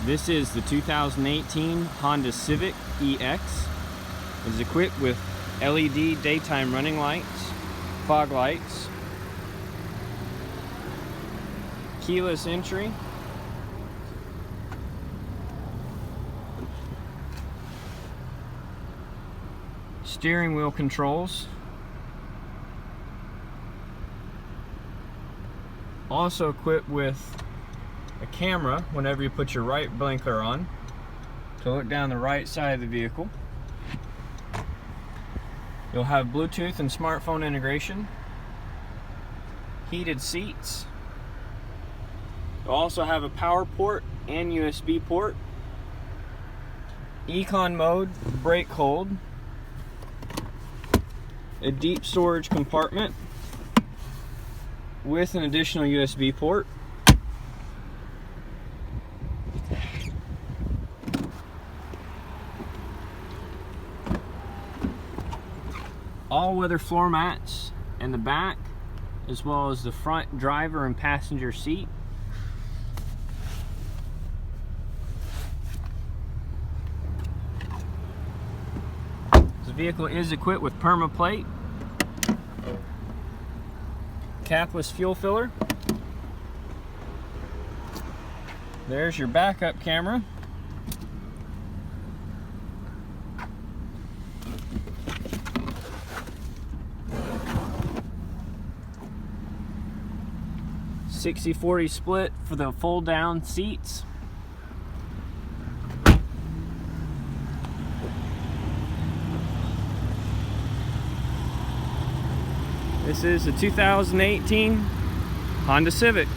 This is the 2018 Honda Civic EX. It is equipped with LED daytime running lights, fog lights, keyless entry, steering wheel controls, also equipped with a camera whenever you put your right blinker on to look down the right side of the vehicle. You'll have Bluetooth and smartphone integration, heated seats. You'll also have a power port and USB port, Econ mode, brake hold, a deep storage compartment with an additional USB port, all-weather floor mats in the back, as well as the front driver and passenger seat. This vehicle is equipped with PermaPlate, capless fuel filler. There's your backup camera. (60/40) split for the fold down seats. This is the 2018 Honda Civic.